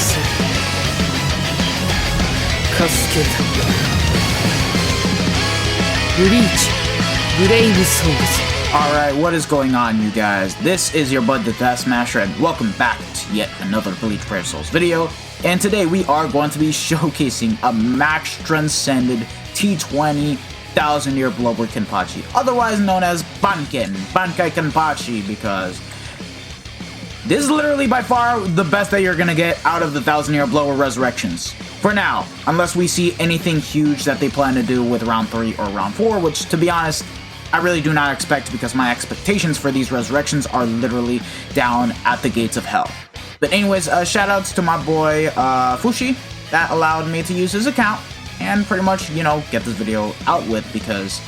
せカスケータブリーチブレイブソウルズ。 Alright, what is going on, you guys? This is your bud the Death Smasher, and welcome back to yet another Bleach Brave Souls video. And today we are going to be showcasing a Max Transcended T20 1000-year Blower Kenpachi, otherwise known as Bankai Kenpachi, because this is literally by far the best that you're gonna get out of the 1000-year Blower Resurrections. For now, unless we see anything huge that they plan to do with round 3 or round 4, which, to be honest, I really do not expect, because my expectations for these resurrections are literally down at the gates of hell. But anyways, shoutouts to my boy Fushi that allowed me to use his account and pretty much, you know, get this video out with, because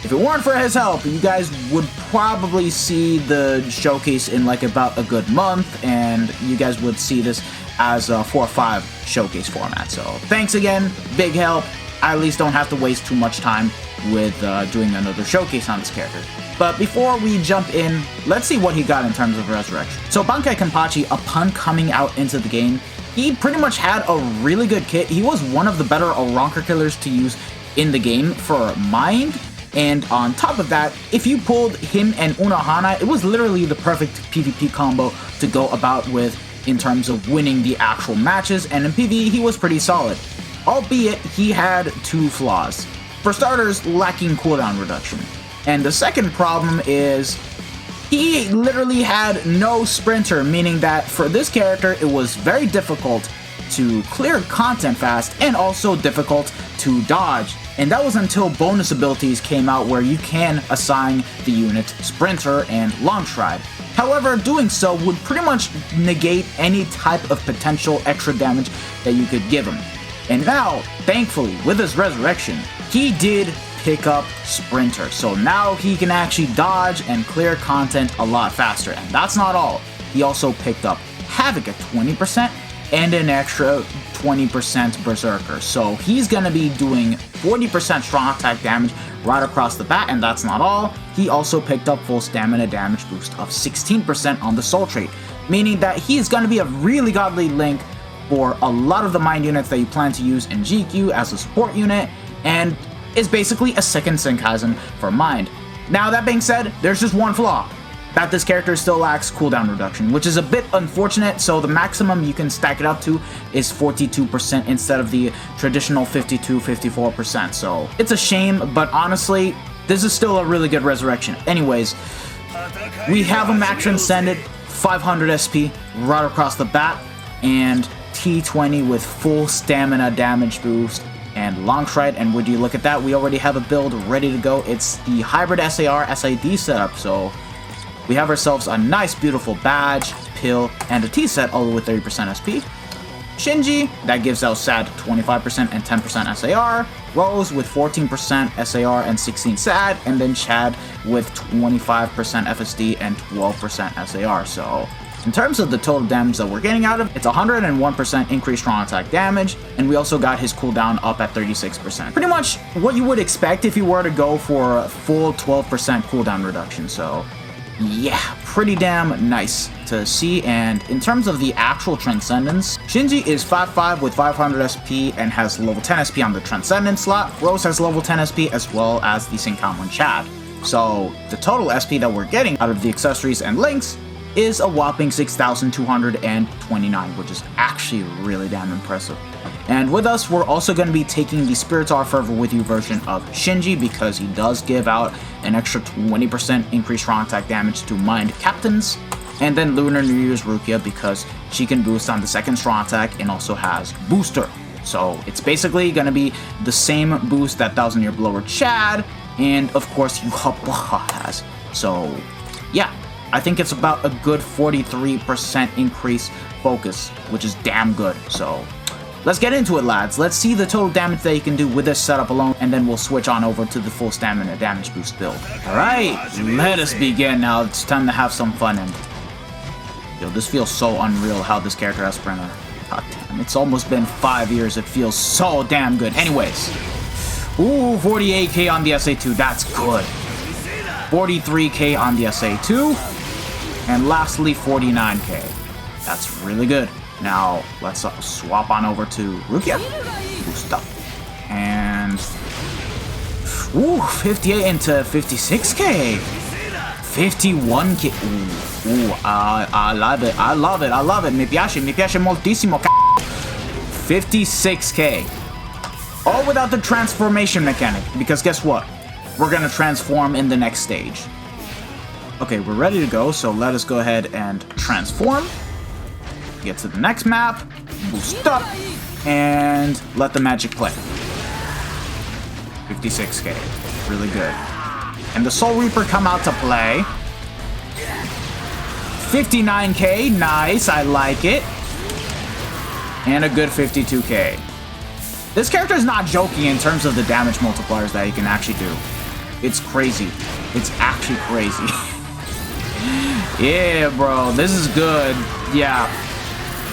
if it weren't for his help, you guys would probably see the showcase in like about a good month, and you guys would see this as a 4 or 5 showcase format. So thanks again, big help. I at least don't have to waste too much time with doing another showcase on this character. But before we jump in, let's see what he got in terms of resurrection. So Bankai Kenpachi, upon coming out into the game, he pretty much had a really good kit. He was one of the better Aronker killers to use in the game for Mind. And on top of that, if you pulled him and Unohana, it was literally the perfect PvP combo to go about with in terms of winning the actual matches. And in PvE, he was pretty solid, albeit he had 2 flaws. For starters, lacking cooldown reduction. And the second problem is he literally had no sprinter, meaning that for this character it was very difficult to clear content fast and also difficult to dodge. And that was until bonus abilities came out where you can assign the unit sprinter and long stride. However, doing so would pretty much negate any type of potential extra damage that you could give him. And now, thankfully, with his resurrection, he did pick up Sprinter, so now he can actually dodge and clear content a lot faster. And that's not all. He also picked up Havoc at 20% and an extra 20% Berserker. So he's gonna be doing 40% strong attack damage right across the bat, and that's not all. He also picked up full stamina damage boost of 16% on the Soul trait, meaning that he's gonna be a really godly link for a lot of the Mind units that you plan to use in GQ as a support unit, and is basically a second Senkaisen for Mind. Now, that being said, there's just one flaw, that this character still lacks cooldown reduction, which is a bit unfortunate. So the maximum you can stack it up to is 42% instead of the traditional 52-54%. So it's a shame, but honestly, this is still a really good resurrection. Anyways, we have a Max Transcended 500 SP right across the bat, and T20 with full stamina damage boost and long stride. And would you look at that, we already have a build ready to go. It's the hybrid SAR SID setup, so we have ourselves a nice beautiful badge, pill, and a T set all with 30% SP. Shinji, that gives out SAD 25% and 10% SAR. Rose with 14% SAR and 16 SAD, and then Chad with 25% FSD and 12% SAR. So in terms of the total damage that we're getting out of, it's 101% increased strong attack damage, and we also got his cooldown up at 36%. Pretty much what you would expect if you were to go for a full 12% cooldown reduction. So yeah, pretty damn nice to see. And in terms of the actual Transcendence, Shinji is 5'5" with 500 SP and has level 10 SP on the Transcendence slot. Rose has level 10 SP as well as the Senkamen Chad. So the total SP that we're getting out of the accessories and links is a whopping 6,229, which is actually really damn impressive. And with us, we're also going to be taking the Spirits Are Forever With You version of Shinji, because he does give out an extra 20% increased strong attack damage to Mind Captains. And then Lunar New Year's Rukia, because she can boost on the second strong attack and also has Booster. So it's basically going to be the same boost that 1000-year Blower Chad and of course Yuha has. So yeah, I think it's about a good 43% increase focus, which is damn good. So let's get into it, lads. Let's see the total damage that you can do with this setup alone, and then we'll switch on over to the full stamina damage boost build. Alright, let us begin now. It's time to have some fun. And yo, this feels so unreal how this character has Sprinter. God damn, it's almost been 5 years. It feels so damn good. Anyways, ooh, 48k on the SA2. That's good. 43k on the SA2. And lastly, 49k. That's really good. Now, let's swap on over to Rukia. Boost up. And... Ooh, 58 into 56k. 51k. Ooh, I love it. I love it. I love it. Mi piace moltissimo. 56k. All without the transformation mechanic. Because guess what? We're gonna transform in the next stage. Okay, we're ready to go, so let us go ahead and transform. Get to the next map, boost up, and let the magic play. 56k, really good. And the Soul Reaper come out to play. 59k, nice, I like it. And a good 52k. This character is not joking in terms of the damage multipliers that you can actually do. It's crazy. It's actually crazy. Yeah, bro, this is good. Yeah,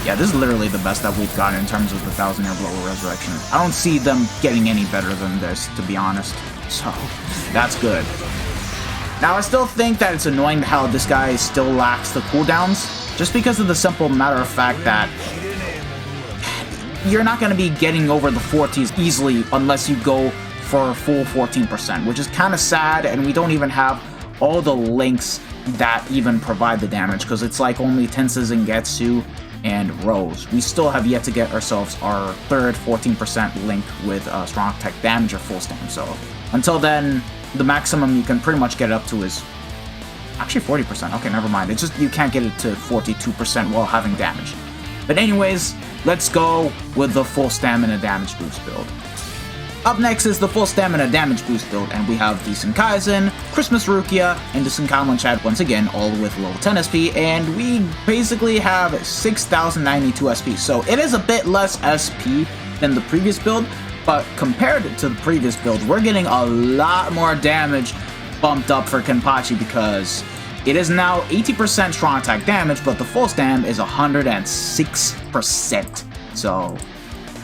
this is literally the best that we've gotten in terms of the 1000-year blow resurrection. I don't see them getting any better than this, to be honest. So, that's good. Now, I still think that it's annoying how this guy still lacks the cooldowns, just because of the simple matter of fact that you're not going to be getting over the 40s easily unless you go for a full 14%, which is kind of sad, and we don't even have all the links that even provide the damage, because it's like only Tenses and Getsu and Rose. We still have yet to get ourselves our third 14% link with strong attack damage or full stam. So until then, the maximum you can pretty much get it up to is actually 40%. Okay, never mind. It's just you can't get it to 42% while having damage. But anyways, let's go with the full stamina damage boost build. Up next is the full stamina damage boost build, and we have the Senkaizen, Christmas Rukia, and the Senkaimon Chad once again, all with level 10 SP, and we basically have 6,092 SP, so it is a bit less SP than the previous build, but compared to the previous build, we're getting a lot more damage bumped up for Kenpachi because it is now 80% strong attack damage, but the full stam is 106%, so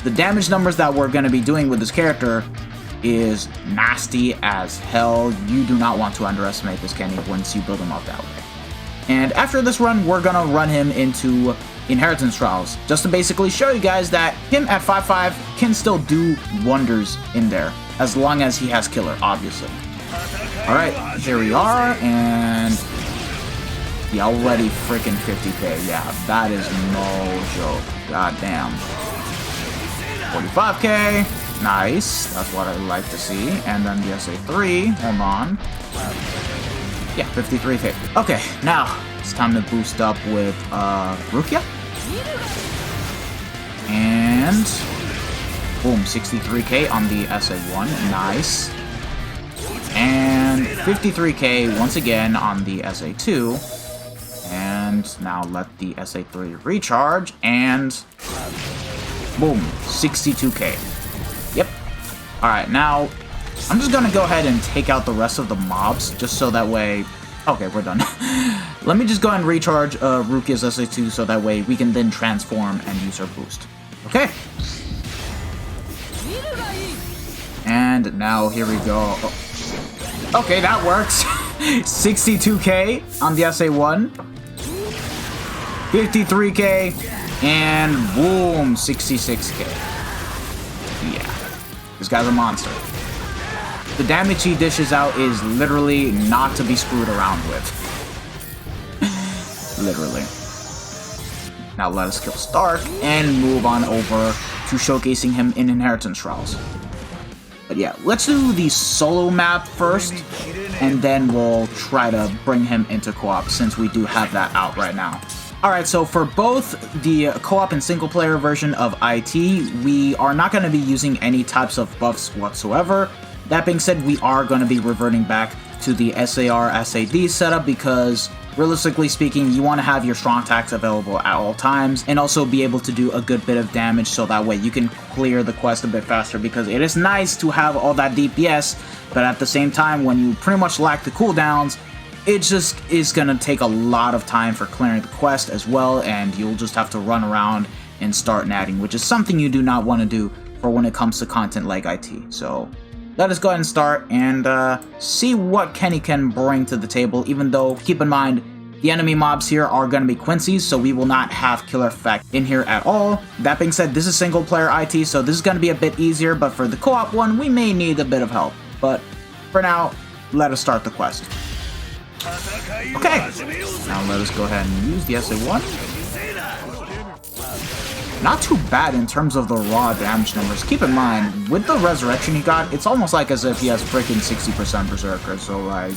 the damage numbers that we're going to be doing with this character is nasty as hell. You do not want to underestimate this Kenny once you build him up that way. And after this run, we're going to run him into Inheritance Trials, just to basically show you guys that him at 5.5 can still do wonders in there, as long as he has Killer, obviously. Alright, here we are, and yeah, already freaking 50k. Yeah, that is no joke. God damn. 45k, nice, that's what I like to see. And then the SA3, hold on. Yeah, 53k. Okay, now it's time to boost up with Rukia. And boom, 63k on the SA1, nice. And 53k once again on the SA2. And now let the SA3 recharge, and boom, 62k. Yep. Alright, now I'm just gonna go ahead and take out the rest of the mobs, just so that way... Okay, we're done. Let me just go ahead and recharge Rukia's SA2, so that way we can then transform and use her boost. Okay. And now here we go. Oh. Okay, that works. 62k on the SA1. 53k. And boom, 66k. Yeah, this guy's a monster. The damage he dishes out is literally not to be screwed around with. Literally. Now let us kill Stark and move on over to showcasing him in Inheritance Trials. But yeah, let's do the solo map first, and then we'll try to bring him into co-op since we do have that out right now. Alright, so for both the co-op and single-player version of IT, we are not going to be using any types of buffs whatsoever. That being said, we are going to be reverting back to the SAR SAD setup because, realistically speaking, you want to have your strong attacks available at all times and also be able to do a good bit of damage so that way you can clear the quest a bit faster, because it is nice to have all that DPS, but at the same time, when you pretty much lack the cooldowns, it just is going to take a lot of time for clearing the quest as well, and you'll just have to run around and start natting, which is something you do not want to do for when it comes to content like IT. So let us go ahead and start and see what Kenny can bring to the table, even though, keep in mind, The enemy mobs here are going to be Quincy's, so we will not have killer effect in here at all. That being said, this is single player IT, so this is going to be a bit easier, but for the co-op one, we may need a bit of help. But for now, let us start the quest. Okay, now let us go ahead and use the SA1. Not too bad in terms of the raw damage numbers. Keep in mind, with the resurrection he got, it's almost like as if he has freaking 60% Berserker, so like...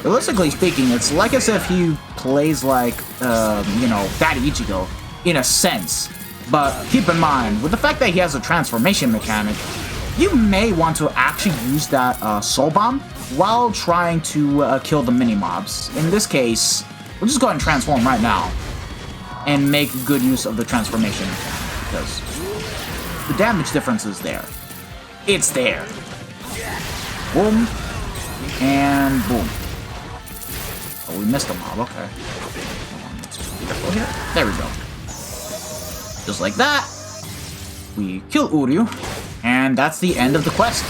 realistically speaking, it's like as if he plays like, you know, Daddy Ichigo, in a sense. But keep in mind, with the fact that he has a transformation mechanic, you may want to actually use that Soul Bomb while trying to kill the mini-mobs. In this case, we'll just go ahead and transform right now and make good use of the transformation mechanic, because the damage difference is there. It's there. Boom. And boom. Oh, we missed a mob, okay. Let's be careful here. There we go. Just like that, we kill Uryu, and that's the end of the quest.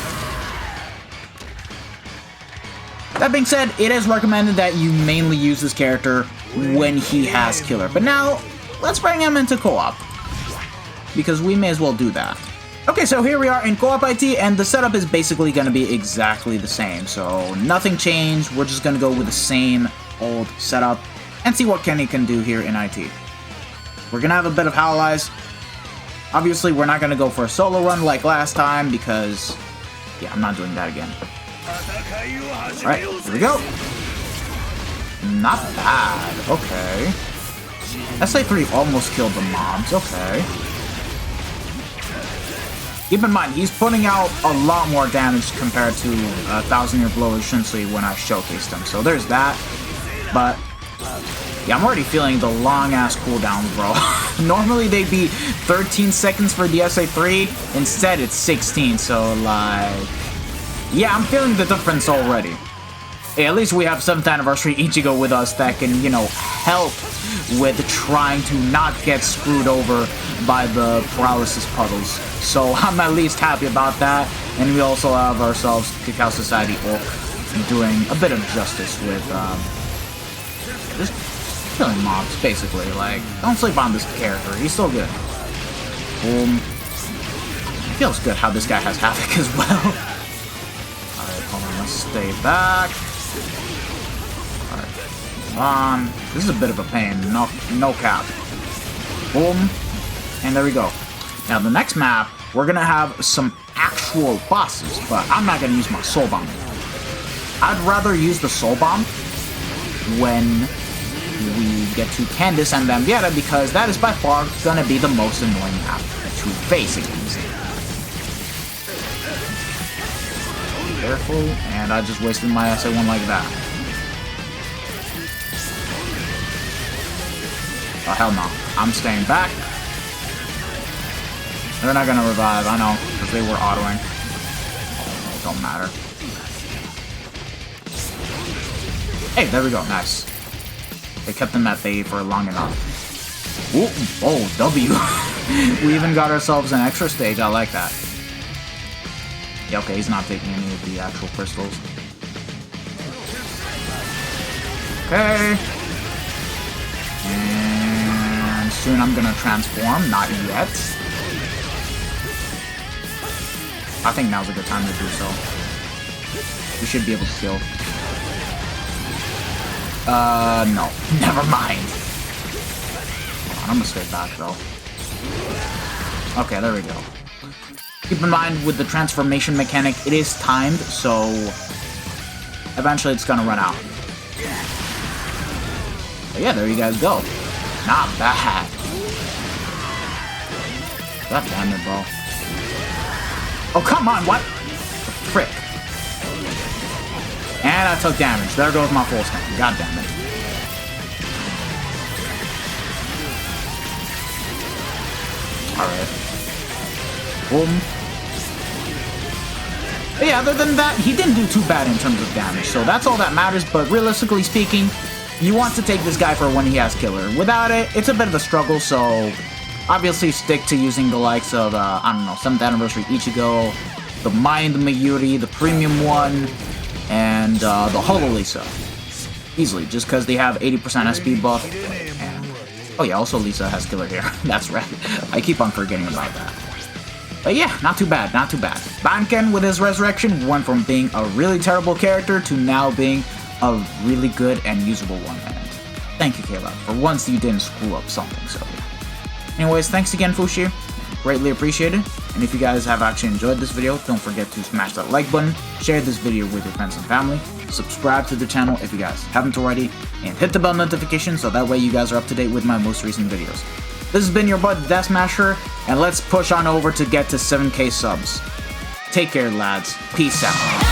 That being said, it is recommended that you mainly use this character when he has killer. But now, let's bring him into co-op, because we may as well do that. Okay, so here we are in co-op IT, and the setup is basically going to be exactly the same. So nothing changed, we're just going to go with the same old setup and see what Kenny can do here in IT. We're going to have a bit of Howl Eyes. Obviously, we're not going to go for a solo run like last time because, yeah, I'm not doing that again. Alright, here we go. Not bad, okay. SA3 almost killed the mobs, okay. Keep in mind, he's putting out a lot more damage compared to 1000-Year Blower Shinsui when I showcased him, so there's that. But, yeah, I'm already feeling the long-ass cooldowns, bro. Normally they'd be 13 seconds for the SA3, instead it's 16, so like... yeah, I'm feeling the difference already. Hey, at least we have 7th Anniversary Ichigo with us that can, you know, help with trying to not get screwed over by the paralysis puddles. So I'm at least happy about that. And we also have ourselves Cacao Society Orc doing a bit of justice with just killing mobs, basically. Like, don't sleep on this character. He's still good. Boom. It feels good how this guy has Havoc as well. Alright, hold on. Let's stay back. Alright. Come on. This is a bit of a pain. No cap. Boom. And there we go. Now, the next map, we're gonna have some actual bosses, but I'm not gonna use my Soul Bomb. I'd rather use the Soul Bomb when we get to Candace and Bambietta, because that is by far gonna be the most annoying map to face against. Careful, and I just wasted my SA1 like that. Oh, hell no. I'm staying back. They're not gonna revive, I know, because they were autoing. It don't matter. Hey, there we go, nice. They kept them at bay for long enough. Ooh, oh, W. We even got ourselves an extra stage, I like that. Yeah, okay, he's not taking any of the actual crystals. Okay. And soon I'm gonna transform, not yet. I think now's a good time to do so. We should be able to kill. No. Never mind. Hold on, I'm gonna stay back, though. Okay, there we go. Keep in mind, with the transformation mechanic, it is timed, so... eventually it's gonna run out. But yeah, there you guys go. Not bad. God damn it, bro. Oh, come on, what? The frick. And I took damage. There goes my full stand. God damn it. Alright. Boom. But yeah, other than that, he didn't do too bad in terms of damage, so that's all that matters, but realistically speaking, you want to take this guy for when he has killer. Without it, it's a bit of a struggle, so obviously stick to using the likes of, I don't know, 7th Anniversary Ichigo, the Mind Mayuri, the premium one, and the Hololisa. easily, just because they have 80% SP buff. And, oh yeah, also Lisa has killer hair. That's right. I keep on forgetting about that. But yeah, not too bad, not too bad. Bankai with his resurrection went from being a really terrible character to now being a really good and usable one. And thank you, Kayla, for once you didn't screw up something. So anyways, thanks again, Fushi. Greatly appreciated. And if you guys have actually enjoyed this video, don't forget to smash that like button, share this video with your friends and family, subscribe to the channel if you guys haven't already, and hit the bell notification so that way you guys are up to date with my most recent videos. This has been your bud, Death Smasher, and let's push on over to get to 7K subs. Take care, lads. Peace out.